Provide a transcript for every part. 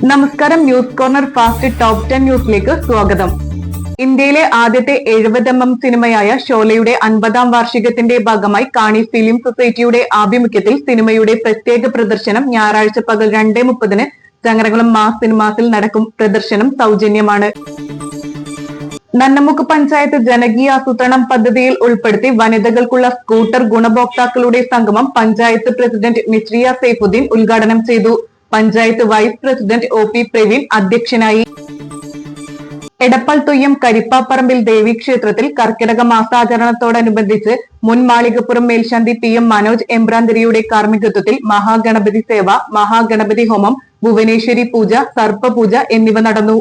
നമസ്കാരം. News corner fast top 10 ന്യൂസിലേക്ക് സ്വാഗതം. ഇന്ത്യയിലെ ആദ്യത്തെ 70mm സിനിമയായ ഷോലയുടെ 50ാം വാർഷികത്തിന്റെ ഭാഗമായി കാണി ഫിലിം സൊസൈറ്റിയുടെ ആഭിമുഖ്യത്തിൽ സിനിമയുടെ പ്രത്യേക പ്രദർശനം ഞായറാഴ്ച പകൽ 2:30 ചങ്ങരകുളം മാസ് സിനിമാസിൽ നടക്കും. പ്രദർശനം സൗജന്യമാണ്. നന്നമുക്ക് പഞ്ചായത്ത് ജനകീയ ആസൂത്രണം പദ്ധതിയിൽ ഉൾപ്പെടുത്തി വനിതകൾക്കുള്ള സ്കൂട്ടർ ഗുണഭോക്താക്കളുടെ സംഗമം പഞ്ചായത്ത് പ്രസിഡന്റ് മിശ്രിയ സൈഫുദ്ദീൻ ഉദ്ഘാടനം ചെയ്തു. Panchayat vice president O P Praveen അധ്യക്ഷനായി. എടപ്പാൾ തുയ്യം കരിപ്പാപ്പറമ്പിൽ ദേവീക്ഷേത്രത്തിൽ കർക്കിടക മാസാചരണത്തോടനുബന്ധിച്ച് മുൻ മാളികപ്പുറം മേൽശാന്തി പി എം മനോജ് എംബ്രാന്തിരിയുടെ കാർമ്മികത്വത്തിൽ മഹാഗണപതി സേവ, മഹാഗണപതി ഹോമം, ഭുവനേശ്വരി പൂജ, സർപ്പപൂജ എന്നിവ നടന്നു.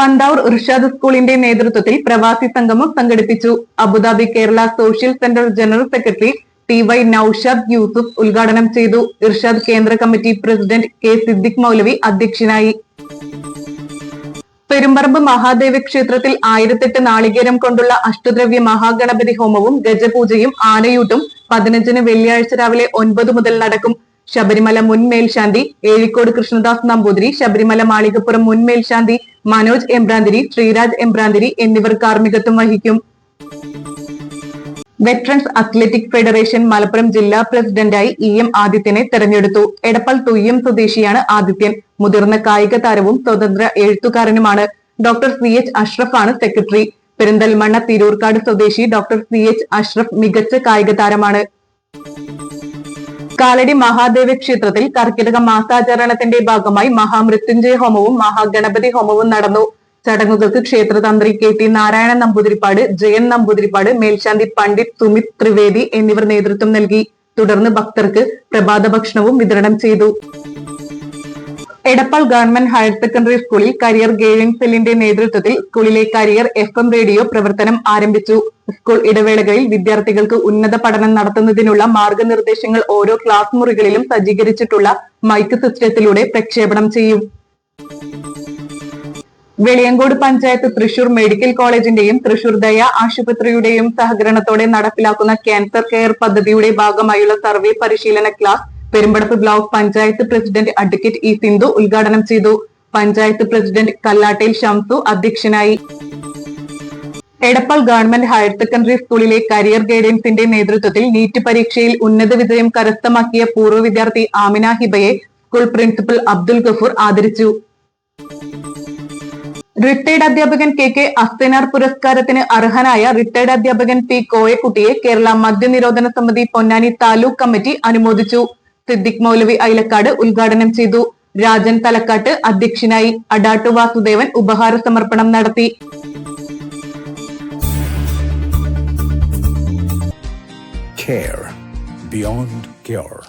പന്താവൂർ ഇർഷാദ് സ്കൂളിന്റെ നേതൃത്വത്തിൽ പ്രവാസി സംഗമം സംഘടിപ്പിച്ചു. Abu Dhabi Kerala social centre general secretary T Y. Noushad Yusuf ഉദ്ഘാടനം ചെയ്തു. ഇർഷാദ് കേന്ദ്ര committee president K Siddique Moulavi അധ്യക്ഷനായി. പെരുമ്പറമ്പ് മഹാദേവ ക്ഷേത്രത്തിൽ 1008 നാളികേരം കൊണ്ടുള്ള അഷ്ടദ്രവ്യ മഹാഗണപതി ഹോമവും ഗജപൂജയും ആനയൂട്ടും 15 വെള്ളിയാഴ്ച രാവിലെ 9 മുതൽ നടക്കും. ശബരിമല മുൻ മേൽശാന്തി ഏഴിക്കോട് കൃഷ്ണദാസ് നമ്പൂതിരി, ശബരിമല മാളികപ്പുറം മുൻ മേൽശാന്തി മനോജ് എംബ്രാന്തിരി, ശ്രീരാജ് എംബ്രാന്തിരി എന്നിവർ കാർമ്മികത്വം വഹിക്കും. വെറ്ററൻസ് അത്ലറ്റിക് ഫെഡറേഷൻ മലപ്പുറം ജില്ലാ പ്രസിഡന്റായി ഇ.എം. ആദിത്യനെ തെരഞ്ഞെടുത്തു. എടപ്പാൾ തുയ്യം സ്വദേശിയാണ് ആദിത്യൻ. മുതിർന്ന കായിക താരവും സ്വതന്ത്ര എഴുത്തുകാരനുമാണ്. Doctor C.H. അഷ്റഫാണ് സെക്രട്ടറി. പെരിന്തൽമണ്ണ തിരൂർക്കാട് സ്വദേശി ഡോക്ടർ C.H. അഷ്റഫ് മികച്ച കായിക താരമാണ്. കാലടി മഹാദേവ ക്ഷേത്രത്തിൽ കർക്കിടക മാസാചരണത്തിന്റെ ഭാഗമായി മഹാമൃത്യുഞ്ജയ ഹോമവും മഹാഗണപതി ഹോമവും നടന്നു. ചടങ്ങുകൾക്ക് ക്ഷേത്രതന്ത്രി കെ.ടി. നാരായണൻ നമ്പൂതിരിപ്പാട്, ജയൻ നമ്പൂതിരിപ്പാട്, മേൽശാന്തി പണ്ഡിറ്റ് സുമിത് ത്രിവേദി എന്നിവർ നേതൃത്വം നൽകി. തുടർന്ന് ഭക്തർക്ക് പ്രഭാത ഭക്ഷണവും വിതരണം ചെയ്തു. എടപ്പാൾ ഗവൺമെന്റ് ഹയർ സെക്കൻഡറി സ്കൂളിൽ കരിയർ ഗൈഡൻസ് സെല്ലിന്റെ നേതൃത്വത്തിൽ സ്കൂളിലെ കരിയർ FM റേഡിയോ പ്രവർത്തനം ആരംഭിച്ചു. സ്കൂൾ ഇടവേളകളിൽ വിദ്യാർത്ഥികൾക്ക് ഉന്നത പഠനം നടത്തുന്നതിനുള്ള മാർഗനിർദ്ദേശങ്ങൾ ഓരോ ക്ലാസ് മുറികളിലും സജ്ജീകരിച്ചിട്ടുള്ള മൈക്ക് സിസ്റ്റത്തിലൂടെ പ്രക്ഷേപണം ചെയ്യും. വെളിയങ്കോട് പഞ്ചായത്ത് തൃശൂർ മെഡിക്കൽ കോളേജിന്റെയും തൃശൂർ ദയ ആശുപത്രിയുടെയും സഹകരണത്തോടെ നടപ്പിലാക്കുന്ന ക്യാൻസർ കെയർ പദ്ധതിയുടെ ഭാഗമായുള്ള സർവേ പരിശീലന class Perumpadappu block panchayat president advocate E Sindhu ഉദ്ഘാടനം ചെയ്തു. പഞ്ചായത്ത് പ്രസിഡന്റ് കല്ലാട്ടേൽ ഷംസു അധ്യക്ഷനായി. എടപ്പാൾ ഗവൺമെന്റ് ഹയർ സെക്കൻഡറി സ്കൂളിലെ കരിയർ ഗൈഡൻസിന്റെ നേതൃത്വത്തിൽ നീറ്റ് പരീക്ഷയിൽ ഉന്നത വിജയം കരസ്ഥമാക്കിയ പൂർവ്വ വിദ്യാർത്ഥി ആമിന ഹിബയെ സ്കൂൾ പ്രിൻസിപ്പൽ അബ്ദുൽ ഗഫൂർ ആദരിച്ചു. റിട്ടയർഡ് അധ്യാപകൻ കെ അസ്തനാർ പുരസ്കാരത്തിന് അർഹനായ റിട്ടയർഡ് അധ്യാപകൻ പി കോയക്കുട്ടിയെ കേരള മദ്യനിരോധന സമിതി പൊന്നാനി താലൂക്ക് കമ്മിറ്റി അനുമോദിച്ചു. സിദ്ദിഖ് മൗലവി ഐലക്കാട് ഉദ്ഘാടനം ചെയ്തു. രാജൻ തലക്കാട്ട് അധ്യക്ഷനായി. അഡാട്ടു വാസുദേവൻ ഉപഹാര സമർപ്പണം നടത്തി. Care beyond cure.